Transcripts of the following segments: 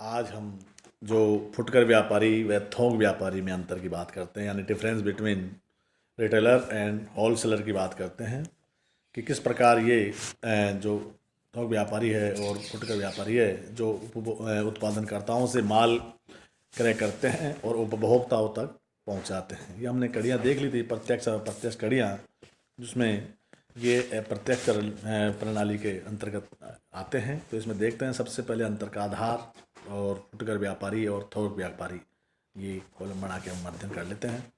आज हम जो फुटकर व्यापारी व थोक व्यापारी में अंतर की बात करते हैं, यानी difference between retailer and wholesaler की बात करते हैं कि किस प्रकार ये जो थोक व्यापारी है और फुटकर व्यापारी है जो उत्पादनकर्ताओं से माल क्रय करते हैं और उपभोक्ताओं तक पहुंचाते हैं। ये हमने कड़ियाँ देख ली थी, प्रत्यक्ष और अप्रत्यक्ष कड़ियाँ, जिसमें ये प्रत्यक्ष प्रणाली के अंतर्गत आते हैं। तो इसमें देखते हैं सबसे पहले अंतर का आधार और फुटकर व्यापारी और थोक व्यापारी, ये कॉलम बना के हम अध्ययन कर लेते हैं।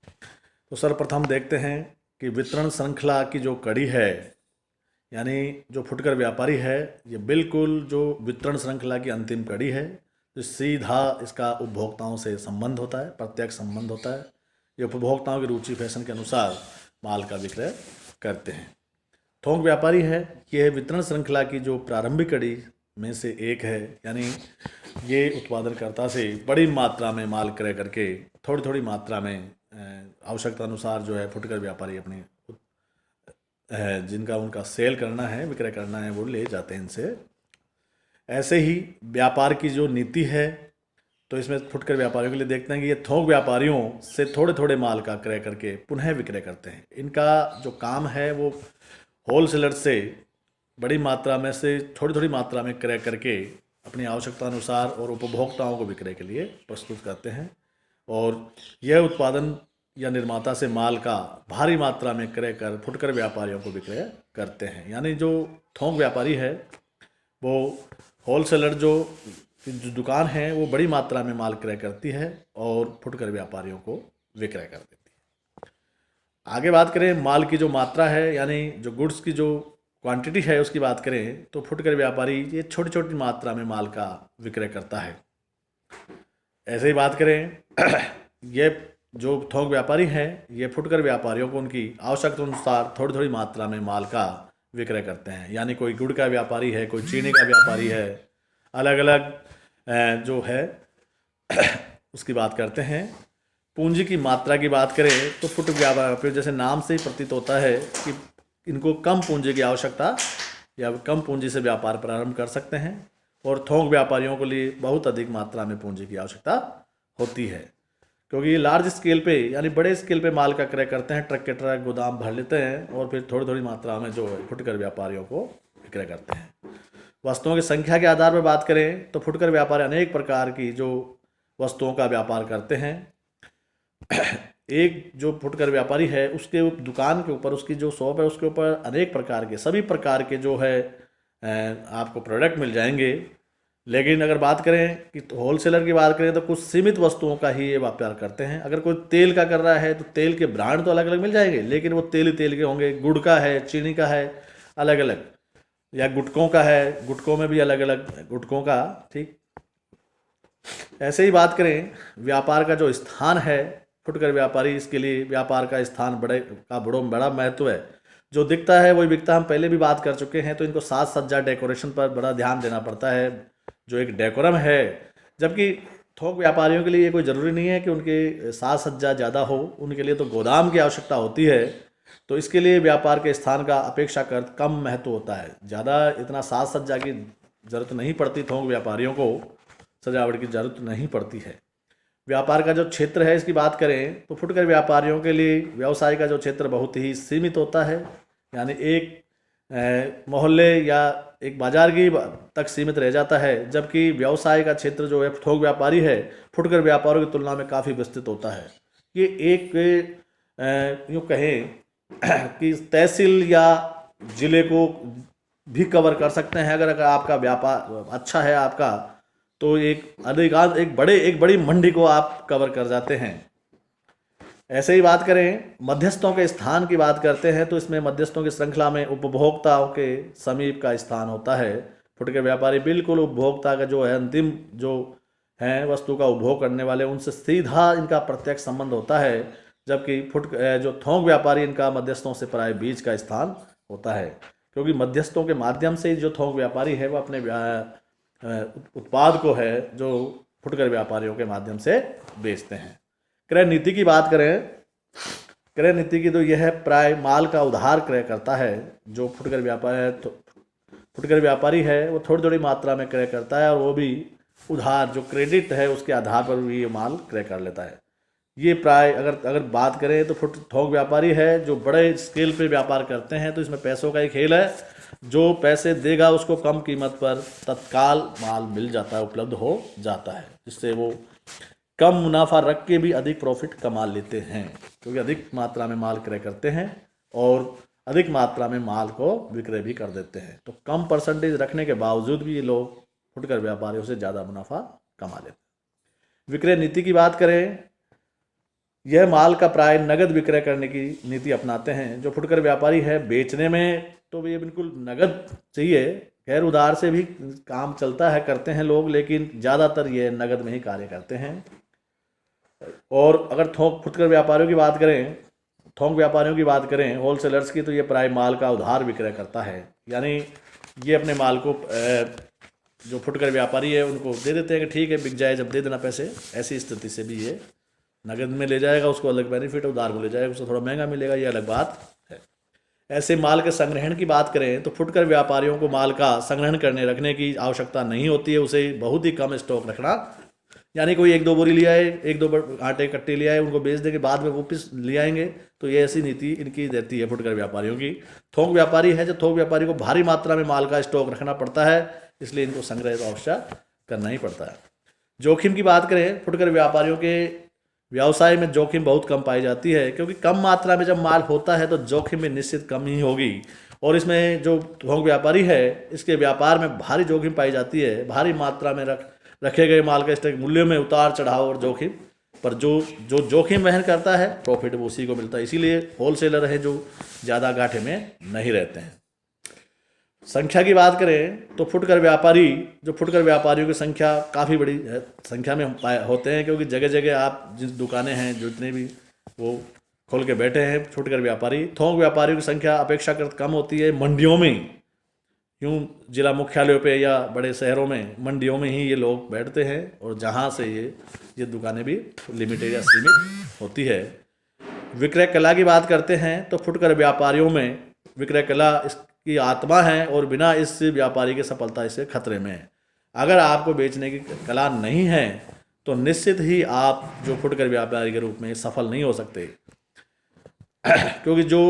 तो सर्वप्रथम देखते हैं कि वितरण श्रृंखला की जो कड़ी है, यानी जो फुटकर व्यापारी है, ये बिल्कुल जो वितरण श्रृंखला की अंतिम कड़ी है, जो सीधा इसका उपभोक्ताओं से संबंध होता है, प्रत्यक्ष संबंध होता है। ये उपभोक्ताओं की रुचि फैशन के अनुसार माल का विक्रय करते हैं। थोक व्यापारी है, ये वितरण श्रृंखला की जो प्रारंभिक कड़ी में से एक है, यानी ये उत्पादनकर्ता से बड़ी मात्रा में माल क्रय करके थोड़ी थोड़ी मात्रा में आवश्यकता अनुसार जो है फुटकर व्यापारी अपने जिनका उनका सेल करना है, विक्रय करना है, वो ले जाते हैं इनसे। ऐसे ही व्यापार की जो नीति है, तो इसमें फुटकर व्यापारियों के लिए देखते हैं कि ये थोक व्यापारियों से थोड़े थोड़े माल का क्रय करके पुनः विक्रय करते हैं। इनका जो काम है वो होलसेलर से बड़ी मात्रा में से थोड़ी थोड़ी मात्रा में क्रय करके अपनी आवश्यकता अनुसार और उपभोक्ताओं को विक्रय के लिए प्रस्तुत करते हैं। और यह उत्पादन या निर्माता से माल का भारी मात्रा में क्रय कर फुटकर व्यापारियों को विक्रय करते हैं। यानी जो थोक व्यापारी है वो होलसेलर जो दुकान है वो बड़ी मात्रा में माल क्रय करती है और फुटकर व्यापारियों को विक्रय कर देती है। आगे बात करें माल की जो मात्रा है, यानी जो गुड्स की जो क्वांटिटी है उसकी बात करें, तो फुटकर व्यापारी ये छोटी छोटी मात्रा में माल का विक्रय करता है। ऐसे ही बात करें ये जो थोक व्यापारी हैं, ये फुटकर व्यापारियों को उनकी आवश्यकता अनुसार थोड़ी थोड़ी मात्रा में माल का विक्रय करते हैं। यानी कोई गुड़ का व्यापारी है, कोई चीनी का व्यापारी है, अलग अलग जो है उसकी बात करते हैं। पूंजी की मात्रा की बात करें तो फुटकर व्यापारी जैसे नाम से ही प्रतीत होता है कि इनको कम पूंजी की आवश्यकता या कम पूंजी से व्यापार प्रारंभ कर सकते हैं, और थोक व्यापारियों के लिए बहुत अधिक मात्रा में पूंजी की आवश्यकता होती है, क्योंकि ये लार्ज स्केल पे यानी बड़े स्केल पे माल का क्रय करते हैं। ट्रक के ट्रक गोदाम भर लेते हैं और फिर थोड़ी थोड़ी मात्रा में जो है फुटकर व्यापारियों को विक्रय करते हैं। वस्तुओं की संख्या के आधार पर बात करें तो फुटकर व्यापारी अनेक प्रकार की जो वस्तुओं का व्यापार करते हैं। एक जो फुटकर व्यापारी है उसके दुकान के ऊपर, उसकी जो शॉप है उसके ऊपर अनेक प्रकार के सभी प्रकार के जो है आपको प्रोडक्ट मिल जाएंगे। लेकिन अगर बात करें कि होलसेलर की बात करें तो कुछ सीमित वस्तुओं का ही ये व्यापार करते हैं। अगर कोई तेल का कर रहा है तो तेल के ब्रांड तो अलग अलग मिल जाएंगे, लेकिन वो तेल ही तेल के होंगे। गुड़ का है, चीनी का है अलग अलग, या गुटकों का है, गुटकों में भी अलग अलग गुटकों का, ठीक। ऐसे ही बात करें व्यापार का जो स्थान है, फुटकर व्यापारी इसके लिए व्यापार का स्थान बड़ा महत्व है। जो दिखता है वही बिकता, हम पहले भी बात कर चुके हैं। तो इनको साज सज्जा डेकोरेशन पर बड़ा ध्यान देना पड़ता है, जो एक डेकोरम है। जबकि थोक व्यापारियों के लिए ये कोई ज़रूरी नहीं है कि उनके साज सज्जा ज़्यादा हो, उनके लिए तो गोदाम की आवश्यकता होती है। तो इसके लिए व्यापार के स्थान का अपेक्षाकृत कम महत्व होता है। ज़्यादा इतना साज सज्जा की ज़रूरत नहीं पड़ती, थोक व्यापारियों को सजावट की ज़रूरत नहीं पड़ती है। व्यापार का जो क्षेत्र है इसकी बात करें तो फुटकर व्यापारियों के लिए व्यवसाय का जो क्षेत्र बहुत ही सीमित होता है। यानी एक मोहल्ले या एक बाजार की तक सीमित रह जाता है, जबकि व्यवसाय का क्षेत्र जो है थोक व्यापारी है फुटकर व्यापारियों की तुलना में काफ़ी विस्तृत होता है। ये एक यूँ कहें कि तहसील या ज़िले को भी कवर कर सकते हैं। अगर आपका व्यापार अच्छा है आपका, तो एक बड़ी मंडी को आप कवर कर जाते हैं। ऐसे ही बात करें मध्यस्थों के स्थान की बात करते हैं तो इसमें मध्यस्थों की श्रृंखला में उपभोक्ताओं के समीप का स्थान होता है। फुटकर व्यापारी बिल्कुल उपभोक्ता का जो है अंतिम जो है वस्तु का उपभोग करने वाले, उनसे सीधा इनका प्रत्यक्ष संबंध होता है। जबकि जो थोक व्यापारी इनका मध्यस्थों से प्राय बीच का स्थान होता है, क्योंकि मध्यस्थों के माध्यम से ही जो थोक व्यापारी है वो अपने उत्पाद को है जो फुटकर व्यापारियों के माध्यम से बेचते हैं। क्रय नीति की बात करें, क्रय नीति की तो यह है प्राय माल का उधार क्रय करता है। जो फुटकर व्यापारी है वो थोड़ी थोड़ी मात्रा में क्रय करता है, और वो भी उधार जो क्रेडिट है उसके आधार पर भी ये माल क्रय कर लेता है। ये प्राय अगर बात करें तो थोक व्यापारी है जो बड़े स्केल पे व्यापार करते हैं, तो इसमें पैसों का ही खेल है। जो पैसे देगा उसको कम कीमत पर तत्काल माल मिल जाता है, उपलब्ध हो जाता है, जिससे वो कम मुनाफा रख के भी अधिक प्रॉफिट कमा लेते हैं, क्योंकि अधिक मात्रा में माल क्रय करते हैं और अधिक मात्रा में माल को विक्रय भी कर देते हैं। तो कम परसेंटेज रखने के बावजूद भी ये लोग फुटकर व्यापारियों से ज़्यादा मुनाफा कमा लेते हैं। विक्रय नीति की बात करें, यह माल का प्राय नगद विक्रय करने की नीति अपनाते हैं। जो फुटकर व्यापारी है बेचने में तो ये बिल्कुल नगद चाहिए, खैर उधार से भी काम चलता है, करते हैं लोग, लेकिन ज़्यादातर ये नगद में ही कार्य करते हैं। और अगर फुटकर व्यापारियों की बात करें, थोक व्यापारियों की बात करें, होलसेलर्स की, तो ये प्राय माल का उधार विक्रय करता है। यानी ये अपने माल को जो फुटकर व्यापारी है उनको दे देते हैं कि ठीक है बिक जाए, जब दे देना पैसे। ऐसी स्थिति से भी ये नगद में ले जाएगा, उसको अलग बेनिफिट, उधार में ले जाएगा उसको थोड़ा महंगा मिलेगा, ये अलग बात है। ऐसे माल के संग्रहण की बात करें तो फुटकर व्यापारियों को माल का संग्रहण करने रखने की आवश्यकता नहीं होती है, उसे बहुत ही कम स्टॉक रखना। यानी कोई 1-2 बोरी ले आए, 1-2 आटे कट्टे ले आए, उनको बेच देंगे, बाद में वापस ले आएंगे, तो ये ऐसी नीति इनकी रहती है फुटकर व्यापारियों की। थोक व्यापारी है, जो थोक व्यापारी को भारी मात्रा में माल का स्टॉक रखना पड़ता है, इसलिए इनको संग्रह तो अवश्य करना ही पड़ता है। जोखिम की बात करें, फुटकर व्यापारियों के व्यवसाय में जोखिम बहुत कम पाई जाती है, क्योंकि कम मात्रा में जब माल होता है तो जोखिम में निश्चित कम ही होगी। और इसमें जो थोक व्यापारी है इसके व्यापार में भारी जोखिम पाई जाती है। भारी मात्रा में रखे गए माल के स्टॉक मूल्यों में उतार चढ़ाव और जोखिम, पर जो जोखिम वहन करता है प्रॉफिट वो उसी को मिलता है। इसीलिए होलसेलर है जो ज़्यादा घाटे में नहीं रहते हैं। संख्या की बात करें तो फुटकर व्यापारियों की संख्या काफ़ी बड़ी संख्या में होते हैं, क्योंकि जगह जगह आप जिस दुकानें हैं जितने भी वो खोल के बैठे हैं फुटकर व्यापारी। थोक व्यापारियों की संख्या अपेक्षाकृत कम होती है। मंडियों में, यूँ जिला मुख्यालयों पे या बड़े शहरों में मंडियों में ही ये लोग बैठते हैं, और जहाँ से ये दुकानें भी लिमिटेड या सीमित होती है। विक्रय कला की बात करते हैं तो फुटकर व्यापारियों में विक्रय कला की आत्मा है, और बिना इस व्यापारी की सफलता इससे खतरे में है। अगर आपको बेचने की कला नहीं है तो निश्चित ही आप जो फुटकर व्यापारी के रूप में सफल नहीं हो सकते, क्योंकि जो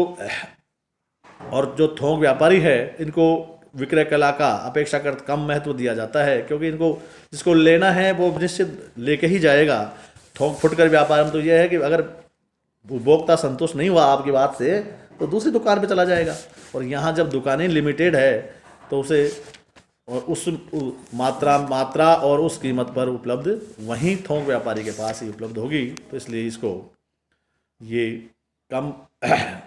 थोक व्यापारी है इनको विक्रय कला का अपेक्षाकृत कम महत्व दिया जाता है, क्योंकि इनको जिसको लेना है वो निश्चित लेके ही जाएगा। फुटकर व्यापार में तो यह है कि अगर उपभोक्ता संतुष्ट नहीं हुआ आपकी बात से तो दूसरी दुकान पे चला जाएगा, और यहाँ जब दुकानें लिमिटेड है तो उसे और उस मात्रा और उस कीमत पर उपलब्ध वहीं थोक व्यापारी के पास ही उपलब्ध होगी। तो इसलिए इसको ये कम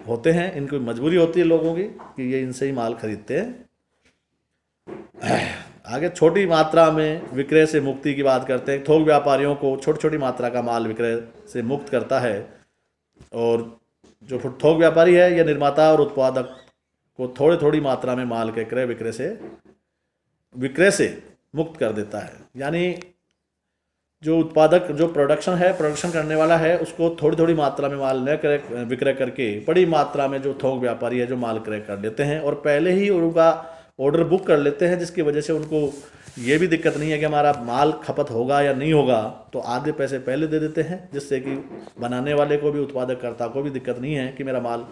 होते हैं, इनको मजबूरी होती है लोगों की कि ये इनसे ही माल खरीदते हैं। आगे छोटी मात्रा में विक्रय से मुक्ति की बात करते हैं। थोक व्यापारियों को छोटी मात्रा का माल विक्रय से मुक्त करता है, और जो थोक व्यापारी है यह निर्माता और उत्पादक को थोड़ी मात्रा में माल के क्रय विक्रय से मुक्त कर देता है। यानी जो उत्पादक, जो प्रोडक्शन करने वाला है, उसको थोड़ी मात्रा में माल न विक्रय करके बड़ी मात्रा में जो थोक व्यापारी है जो माल क्रय कर लेते हैं, और पहले ही उनका ऑर्डर बुक कर लेते हैं, जिसकी वजह से उनको ये भी दिक्कत नहीं है कि हमारा माल खपत होगा या नहीं होगा, तो आधे पैसे पहले दे देते हैं, जिससे कि बनाने वाले को भी, उत्पादककर्ता को भी दिक्कत नहीं है कि मेरा माल,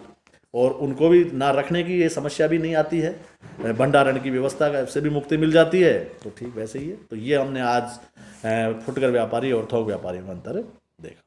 और उनको भी ना रखने की ये समस्या भी नहीं आती है, भंडारण की व्यवस्था से भी मुक्ति मिल जाती है। तो ठीक वैसे ही है। तो ये हमने आज फुटकर व्यापारी और थोक व्यापारी में अंतर देखा।